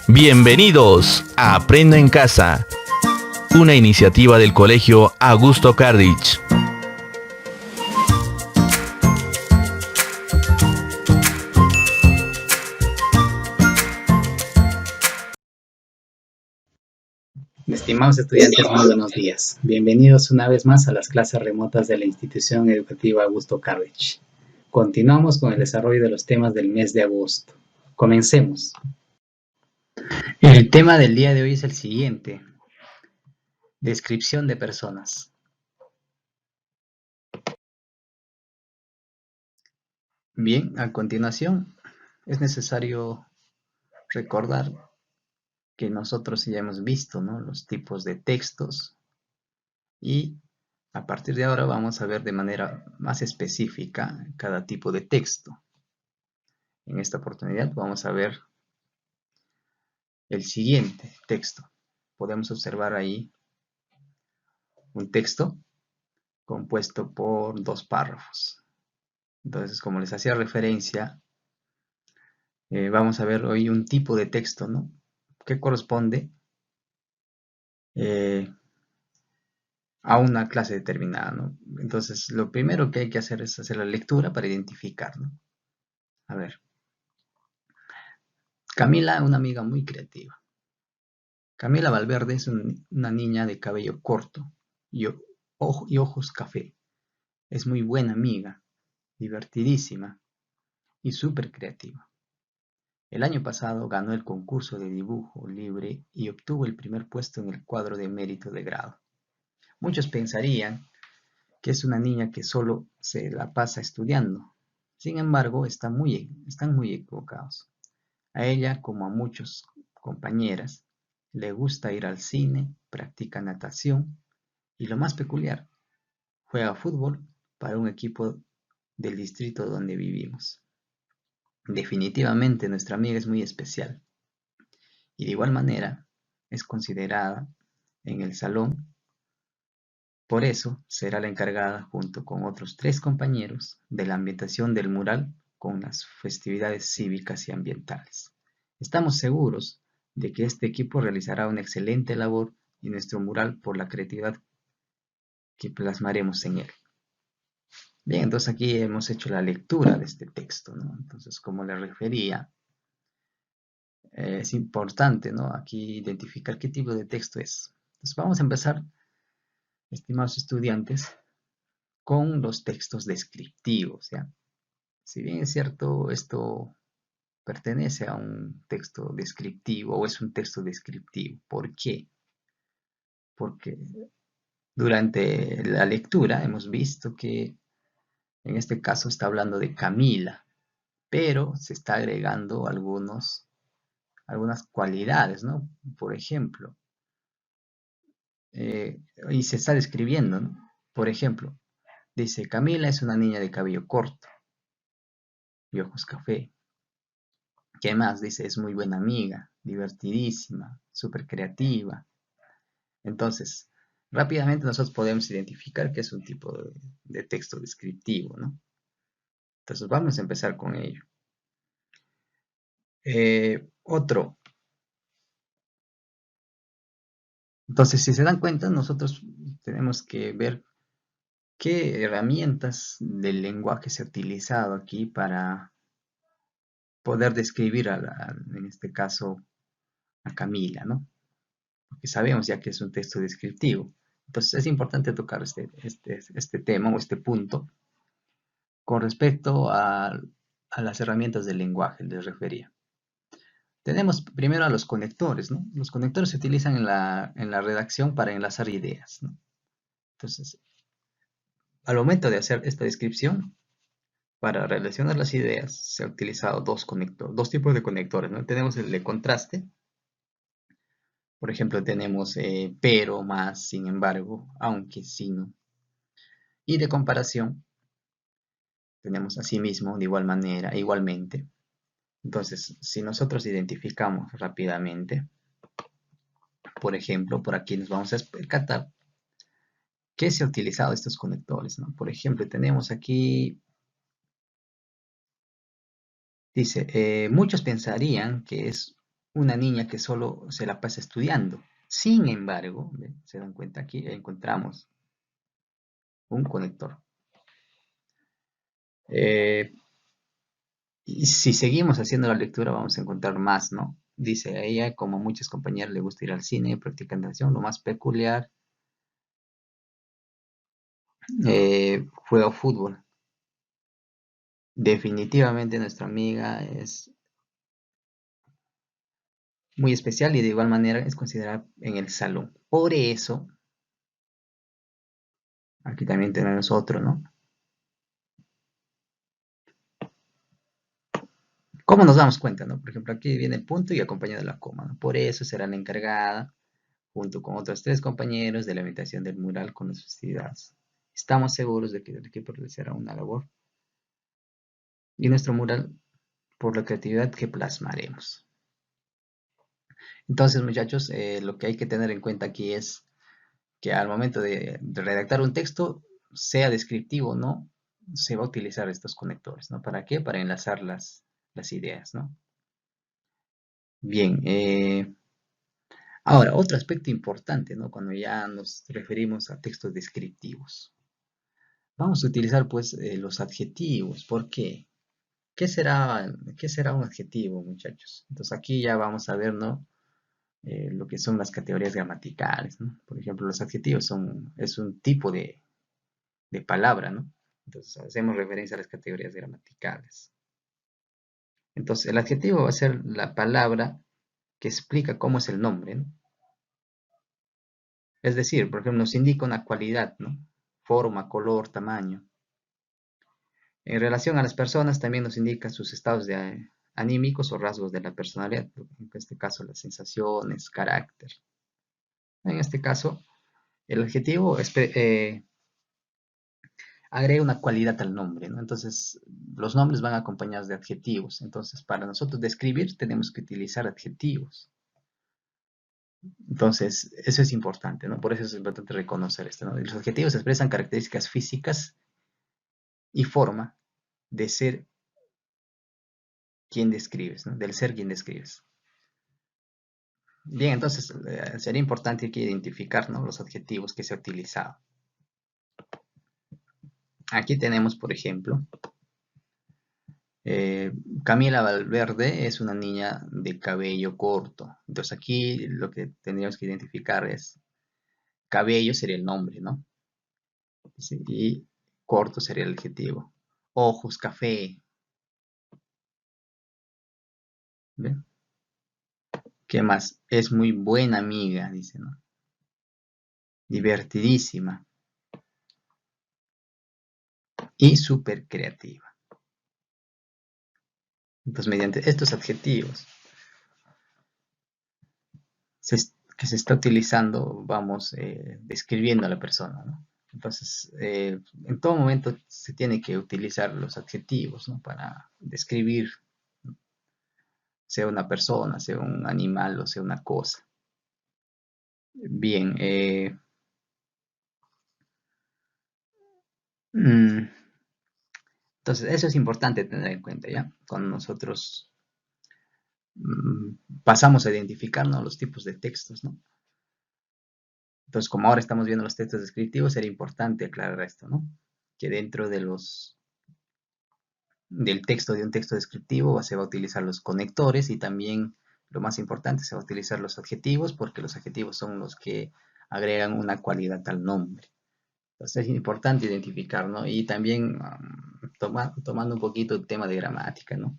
Bienvenidos a Aprendo en Casa, una iniciativa del Colegio Augusto Cardich. Estimados estudiantes, muy buenos días. Bienvenidos una vez más a las clases remotas de la Institución Educativa Augusto Cardich. Continuamos con el desarrollo de los temas del mes de agosto. Comencemos. El tema del día de hoy es el siguiente: descripción de personas. Bien, a continuación es necesario recordar que nosotros ya hemos visto, ¿no?, los tipos de textos, y a partir de ahora vamos a ver de manera más específica cada tipo de texto. En esta oportunidad vamos a ver el siguiente texto. Podemos observar ahí un texto compuesto por dos párrafos. Entonces, como les hacía referencia, vamos a ver hoy un tipo de texto, ¿no?, que corresponde a una clase determinada, ¿no? Entonces, lo primero que hay que hacer es hacer la lectura para identificar, ¿no? A ver. Camila, una amiga muy creativa. Camila Valverde es una niña de cabello corto y ojos café. Es muy buena amiga, divertidísima y súper creativa. El año pasado ganó el concurso de dibujo libre y obtuvo el primer puesto en el cuadro de mérito de grado. Muchos pensarían que es una niña que solo se la pasa estudiando. Sin embargo, están muy equivocados. A ella, como a muchas compañeras, le gusta ir al cine, practica natación y, lo más peculiar, juega fútbol para un equipo del distrito donde vivimos. Definitivamente nuestra amiga es muy especial y de igual manera es considerada en el salón. Por eso será la encargada, junto con otros 3 compañeros, de la ambientación del mural con las festividades cívicas y ambientales. Estamos seguros de que este equipo realizará una excelente labor en nuestro mural por la creatividad que plasmaremos en él. Bien, entonces aquí hemos hecho la lectura de este texto, ¿no? Entonces, como les refería, es importante, ¿no?, aquí identificar qué tipo de texto es. Entonces vamos a empezar, estimados estudiantes, con los textos descriptivos, ¿ya? Si bien es cierto, esto pertenece a un texto descriptivo o es un texto descriptivo. ¿Por qué? Porque durante la lectura hemos visto que en este caso está hablando de Camila, pero se está agregando algunas cualidades, ¿no? Por ejemplo, y se está describiendo, ¿no? Por ejemplo, dice: Camila es una niña de cabello corto y ojos café. ¿Qué más? Dice: es muy buena amiga, divertidísima, súper creativa. Entonces, rápidamente nosotros podemos identificar que es un tipo de texto descriptivo, ¿no? Entonces vamos a empezar con ello. Otro. Entonces, si se dan cuenta, nosotros tenemos que ver qué herramientas del lenguaje se ha utilizado aquí para poder describir en este caso, a Camila, ¿no? Porque sabemos ya que es un texto descriptivo. Entonces es importante tocar este tema o este punto con respecto a las herramientas del lenguaje, les refería. Tenemos primero a los conectores, ¿no? Los conectores se utilizan en la redacción para enlazar ideas, ¿no? Entonces, al momento de hacer esta descripción, para relacionar las ideas, se ha utilizado dos tipos de conectores, ¿no? Tenemos el de contraste. Por ejemplo, tenemos pero, más, sin embargo, aunque, sino. Y de comparación, tenemos asimismo, de igual manera, igualmente. Entonces, si nosotros identificamos rápidamente, por ejemplo, por aquí nos vamos a percatar que se ha utilizado estos conectores, ¿no? Por ejemplo, tenemos aquí, dice: muchos pensarían que es una niña que solo se la pasa estudiando. Sin embargo, ¿ve? Se dan cuenta aquí, encontramos un conector. Eh, y si seguimos haciendo la lectura, vamos a encontrar más, ¿no? Dice a ella, como a muchas compañeras le gusta ir al cine, practicar natación, lo más peculiar, juega fútbol. Definitivamente nuestra amiga es muy especial y de igual manera es considerada en el salón. Por eso, aquí también tenemos otro, ¿no? ¿Cómo nos damos cuenta, no? Por ejemplo, aquí viene el punto y acompañado de la coma, ¿no? Por eso será la encargada, junto con otros 3 compañeros, de la imitación del mural con las festividades. Estamos seguros de que el equipo realizará una labor y nuestro mural por la creatividad que plasmaremos. Entonces, muchachos, lo que hay que tener en cuenta aquí es que al momento de redactar un texto, sea descriptivo o no, se va a utilizar estos conectores, ¿no? ¿Para qué? Para enlazar las ideas, ¿no? Bien, ahora, otro aspecto importante, ¿no? Cuando ya nos referimos a textos descriptivos. Vamos a utilizar, pues, los adjetivos. ¿Por qué? ¿Qué será un adjetivo, muchachos? Entonces, aquí ya vamos a ver, ¿no? Lo que son las categorías gramaticales, ¿no? Por ejemplo, los adjetivos es un tipo de palabra, ¿no? Entonces, hacemos referencia a las categorías gramaticales. Entonces, el adjetivo va a ser la palabra que explica cómo es el nombre, ¿no? Es decir, por ejemplo, nos indica una cualidad, ¿no? Forma, color, tamaño. En relación a las personas, también nos indica sus estados anímicos o rasgos de la personalidad, en este caso las sensaciones, carácter. En este caso, el adjetivo agrega una cualidad al nombre, ¿no? Entonces, los nombres van acompañados de adjetivos. Entonces, para nosotros describir, tenemos que utilizar adjetivos. Entonces, eso es importante, ¿no? Por eso es importante reconocer esto, ¿no? Los adjetivos expresan características físicas y forma de ser quien describes, ¿no? Del ser quien describes. Bien, entonces sería importante aquí identificar, ¿no? Los adjetivos que se ha utilizado. Aquí tenemos, por ejemplo, Camila Valverde es una niña de cabello corto. Entonces aquí lo que tendríamos que identificar es cabello sería el nombre, ¿no? Sí, y corto sería el adjetivo. Ojos, café. ¿Ven? ¿Qué más? Es muy buena amiga, dice, ¿no? Divertidísima y súper creativa. Entonces, mediante estos adjetivos que se está utilizando, vamos describiendo a la persona, ¿no? Entonces, en todo momento se tiene que utilizar los adjetivos, ¿no? Para describir, sea una persona, sea un animal o sea una cosa. Bien, mm, entonces eso es importante tener en cuenta, ¿ya? Cuando nosotros pasamos a identificarnos los tipos de textos, ¿no? Entonces, como ahora estamos viendo los textos descriptivos, sería importante aclarar esto, ¿no? Que dentro del texto de un texto descriptivo se va a utilizar los conectores y también, lo más importante, se va a utilizar los adjetivos porque los adjetivos son los que agregan una cualidad al nombre. Entonces es importante identificar, ¿no? Y también tomando un poquito el tema de gramática, ¿no?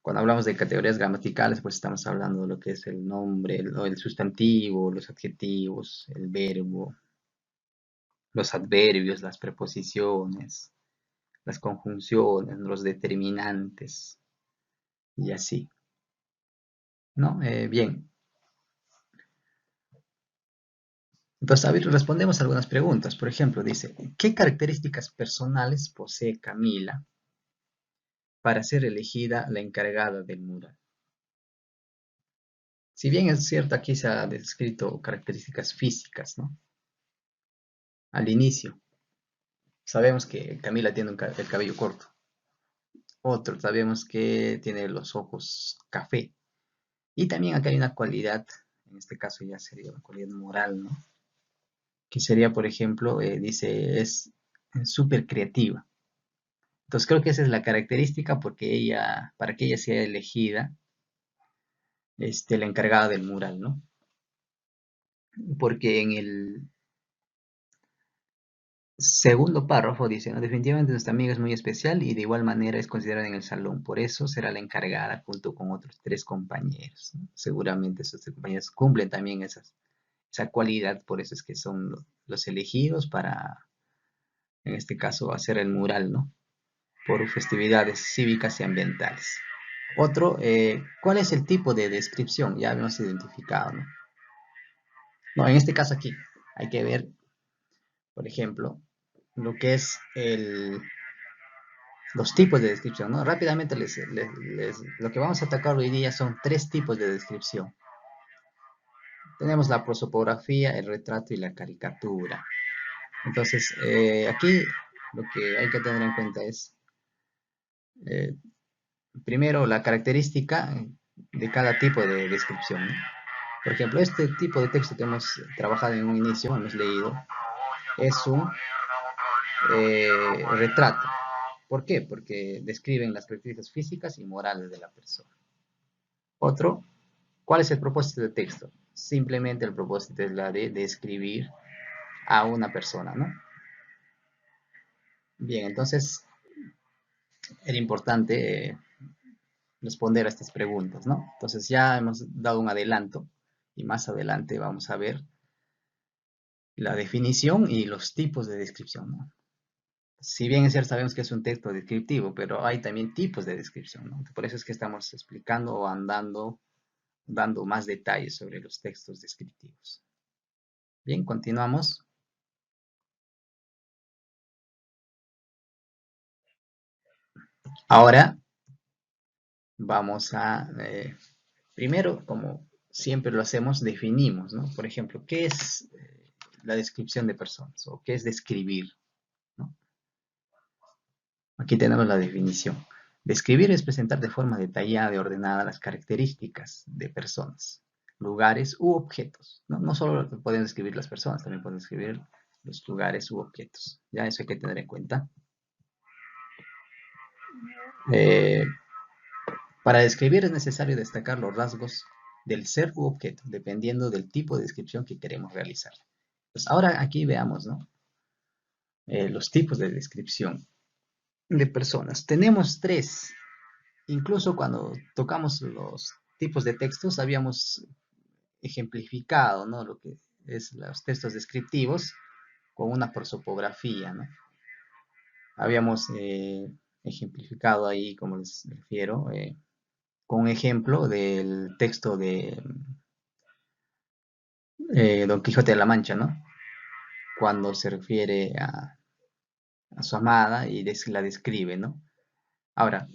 Cuando hablamos de categorías gramaticales, pues estamos hablando de lo que es el nombre, el sustantivo, los adjetivos, el verbo, los adverbios, las preposiciones, las conjunciones, los determinantes y así, ¿no? Bien, entonces, a ver, respondemos algunas preguntas. Por ejemplo, dice, ¿qué características personales posee Camila para ser elegida la encargada del mural? Si bien es cierto, aquí se ha descrito características físicas, ¿no? Al inicio, sabemos que Camila tiene el cabello corto. Otro, sabemos que tiene los ojos café. Y también acá hay una cualidad, en este caso ya sería una cualidad moral, ¿no? Que sería, por ejemplo, dice, es súper creativa. Entonces creo que esa es la característica porque ella, para que ella sea elegida, la encargada del mural, ¿no? Porque en el segundo párrafo dice, ¿no? Definitivamente nuestra amiga es muy especial y de igual manera es considerada en el salón, por eso será la encargada junto con otros tres compañeros, ¿no? Seguramente esos tres compañeros cumplen también esa cualidad, por eso es que son los elegidos para, en este caso, hacer el mural, ¿no? Por festividades cívicas y ambientales. Otro, ¿cuál es el tipo de descripción? Ya hemos identificado, ¿no? No, en este caso aquí hay que ver, por ejemplo, lo que es los tipos de descripción, ¿no? Rápidamente lo que vamos a atacar hoy día son tres tipos de descripción. Tenemos la prosopografía, el retrato y la caricatura. Entonces, aquí lo que hay que tener en cuenta es, eh, primero, la característica de cada tipo de descripción, ¿no? Por ejemplo, este tipo de texto que hemos trabajado en un inicio, hemos leído, es un retrato. ¿Por qué? Porque describen las características físicas y morales de la persona. Otro, ¿cuál es el propósito del texto? Simplemente el propósito es la de describir a una persona, ¿no? Bien, entonces era importante responder a estas preguntas, ¿no? Entonces ya hemos dado un adelanto y más adelante vamos a ver la definición y los tipos de descripción, ¿no? Si bien es cierto, sabemos que es un texto descriptivo, pero hay también tipos de descripción, ¿no? Por eso es que estamos explicando o dando más detalles sobre los textos descriptivos. Bien, continuamos. Ahora vamos a, primero, como siempre lo hacemos, definimos, ¿no? Por ejemplo, ¿qué es la descripción de personas o qué es describir, ¿no? Aquí tenemos la definición. Describir es presentar de forma detallada y ordenada las características de personas, lugares u objetos. No, no solo pueden describir las personas, también pueden describir los lugares u objetos. Ya eso hay que tener en cuenta. Eh, para describir es necesario destacar los rasgos del ser u objeto, dependiendo del tipo de descripción que queremos realizar. Pues ahora aquí veamos, ¿no? Los tipos de descripción de personas. Tenemos tres. Incluso cuando tocamos los tipos de textos, habíamos ejemplificado, ¿no? Lo que es los textos descriptivos con una prosopografía, ¿no? Habíamos ejemplificado ahí, como les refiero, con un ejemplo del texto de Don Quijote de la Mancha, ¿no? Cuando se refiere a su amada y la describe, ¿no? Ahora,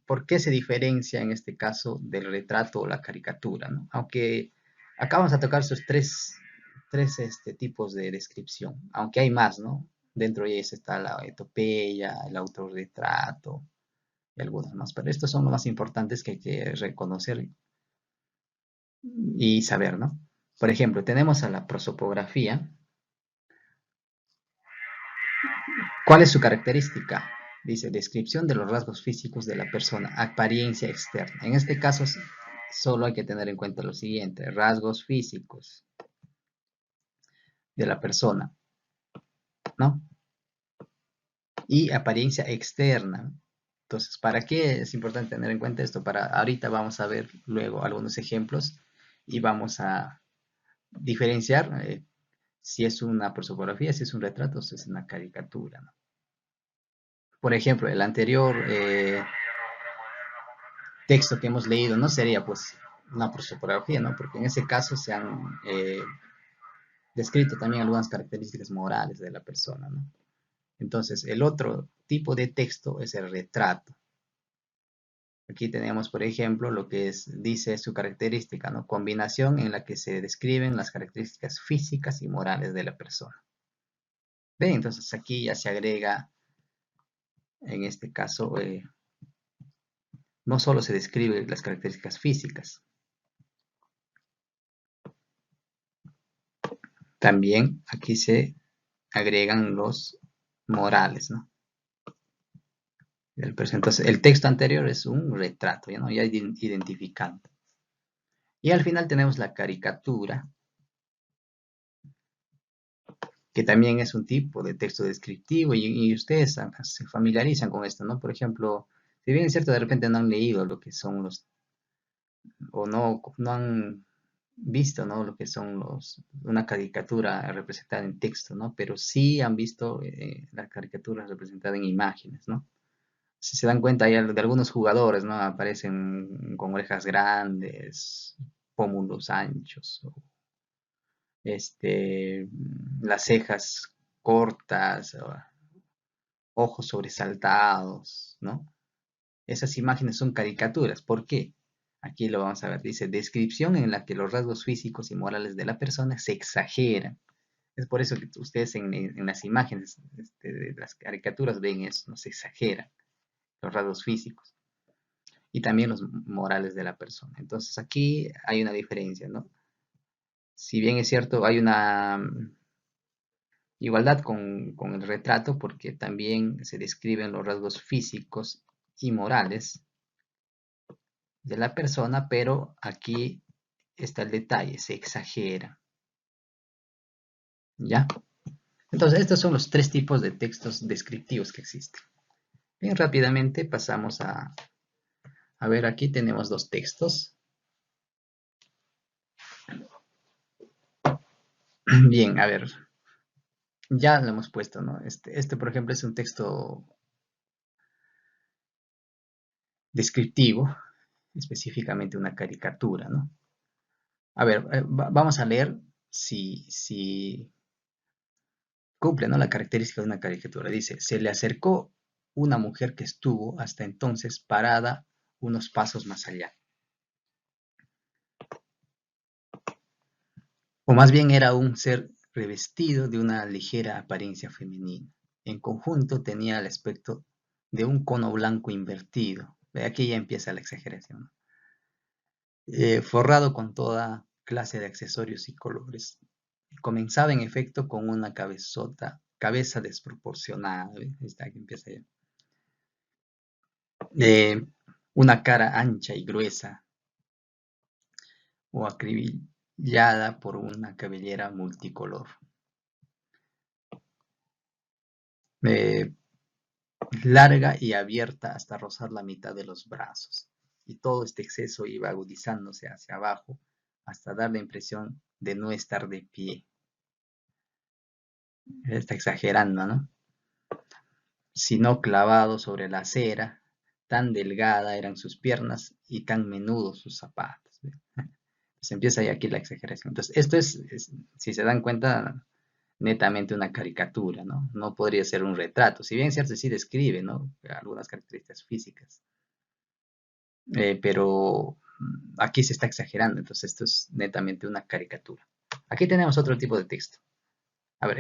¿por qué se diferencia en este caso del retrato o la caricatura, ¿no? Aunque acá vamos a tocar esos tres tipos de descripción, aunque hay más, ¿no? Dentro de ellos está la etopeya, el autorretrato y algunos más, pero estos son los más importantes que hay que reconocer y saber, ¿no? Por ejemplo, tenemos a la prosopografía. ¿Cuál es su característica? Dice, descripción de los rasgos físicos de la persona, apariencia externa. En este caso, solo hay que tener en cuenta lo siguiente, rasgos físicos de la persona, ¿no? Y apariencia externa. Entonces, ¿para qué es importante tener en cuenta esto? Para ahorita vamos a ver luego algunos ejemplos y vamos a diferenciar si es una prosopografía, si es un retrato o si es una caricatura, ¿no? Por ejemplo, el anterior texto que hemos leído no sería pues una prosopografía, ¿no? Porque en ese caso se han descrito también algunas características morales de la persona, ¿no? Entonces, el otro tipo de texto es el retrato. Aquí tenemos, por ejemplo, lo que dice su característica, ¿no? Combinación en la que se describen las características físicas y morales de la persona. ¿Ven? Entonces aquí ya se agrega, en este caso, no solo se describen las características físicas, También aquí se agregan los morales, ¿no? Entonces, el texto anterior es un retrato, ¿no? Ya identificado. Y al final tenemos la caricatura, que también es un tipo de texto descriptivo y ustedes se familiarizan con esto, ¿no? Por ejemplo, si bien es cierto, de repente no han leído lo que son o no han visto, ¿no? Lo que son una caricatura representada en texto, ¿no? Pero sí han visto la caricatura representada en imágenes, ¿no? Si se dan cuenta, hay de algunos jugadores, ¿no? Aparecen con orejas grandes, pómulos anchos, las cejas cortas, ojos sobresaltados, ¿no? Esas imágenes son caricaturas. ¿Por qué? Aquí lo vamos a ver. Dice, descripción en la que los rasgos físicos y morales de la persona se exageran. Es por eso que ustedes en las imágenes de las caricaturas ven eso, no se exageran los rasgos físicos y también los morales de la persona. Entonces aquí hay una diferencia, ¿no? Si bien es cierto, hay una igualdad con el retrato porque también se describen los rasgos físicos y morales de la persona, pero aquí está el detalle, se exagera. ¿Ya? Entonces, estos son los tres tipos de textos descriptivos que existen. Bien, rápidamente pasamos a ver, aquí tenemos dos textos. Bien, a ver, ya lo hemos puesto, ¿no? Por ejemplo, es un texto descriptivo, específicamente una caricatura, ¿no? A ver, vamos a leer si cumple, ¿no? La característica de una caricatura. Dice, se le acercó una mujer que estuvo hasta entonces parada unos pasos más allá. O más bien era un ser revestido de una ligera apariencia femenina. En conjunto tenía el aspecto de un cono blanco invertido. Aquí ya empieza la exageración, ¿no? Forrado con toda clase de accesorios y colores. Comenzaba en efecto con una cabeza desproporcionada. Está que empieza ya. Una cara ancha y gruesa o acribillada por una cabellera multicolor. Eh, Larga y abierta hasta rozar la mitad de los brazos. Y todo este exceso iba agudizándose hacia abajo hasta dar la impresión de no estar de pie. Está exagerando, ¿no? Sino clavado sobre la acera, tan delgada eran sus piernas y tan menudos sus zapatos. Pues empieza ya aquí la exageración. Entonces, esto si se dan cuenta, netamente una caricatura, ¿no? No podría ser un retrato. Si bien es cierto, sí describe, ¿no? Algunas características físicas. Pero aquí se está exagerando, entonces esto es netamente una caricatura. Aquí tenemos otro tipo de texto. A ver,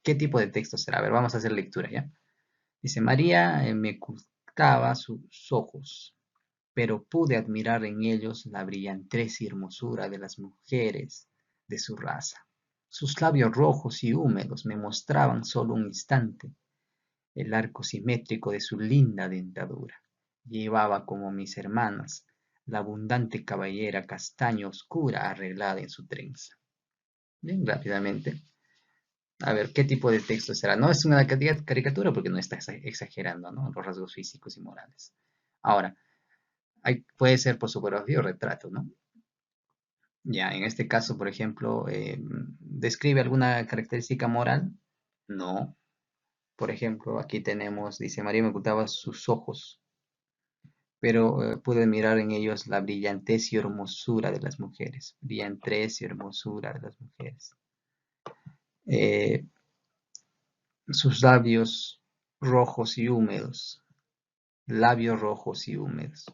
¿qué tipo de texto será? A ver, vamos a hacer lectura, ¿ya? Dice, María me ocultaba sus ojos, pero pude admirar en ellos la brillantez y hermosura de las mujeres de su raza. Sus labios rojos y húmedos me mostraban solo un instante el arco simétrico de su linda dentadura. Llevaba, como mis hermanas, la abundante cabellera castaño oscura arreglada en su trenza. Bien, rápidamente. A ver, ¿qué tipo de texto será? No es una caricatura porque no está exagerando, ¿no? Los rasgos físicos y morales. Ahora, puede ser por fotografía o retrato, ¿no? Ya, en este caso, por ejemplo, ¿describe alguna característica moral? No. Por ejemplo, aquí tenemos, dice, María me ocultaba sus ojos, pero pude mirar en ellos la brillantez y hermosura de las mujeres. Brillantez y hermosura de las mujeres. Eh, Sus labios rojos y húmedos. Labios rojos y húmedos.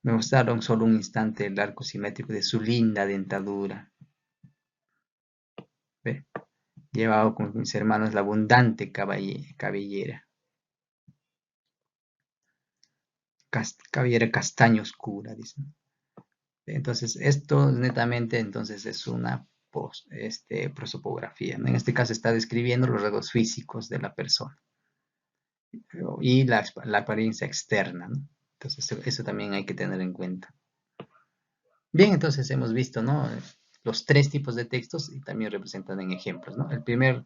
Me mostraron solo un instante el arco simétrico de su linda dentadura. ¿Ve? Llevaba con mis hermanos la abundante cabellera. Cabellera castaño oscura, dicen. Entonces, esto netamente entonces es una prosopografía, ¿no? En este caso está describiendo los rasgos físicos de la persona y la apariencia externa, ¿no? Entonces, eso también hay que tener en cuenta. Bien, entonces hemos visto, ¿no? Los tres tipos de textos y también representan en ejemplos, ¿no? El primer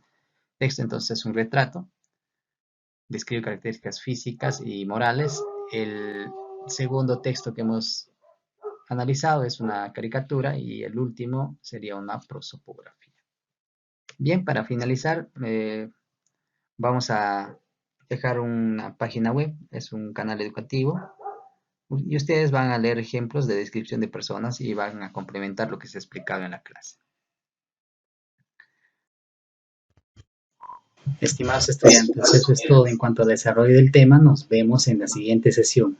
texto entonces es un retrato, describe características físicas y morales. El segundo texto que hemos analizado es una caricatura y el último sería una prosopografía. Bien, para finalizar, vamos a dejar una página web, es un canal educativo y ustedes van a leer ejemplos de descripción de personas y van a complementar lo que se ha explicado en la clase. Estimados estudiantes, eso es todo en cuanto al desarrollo del tema. Nos vemos en la siguiente sesión.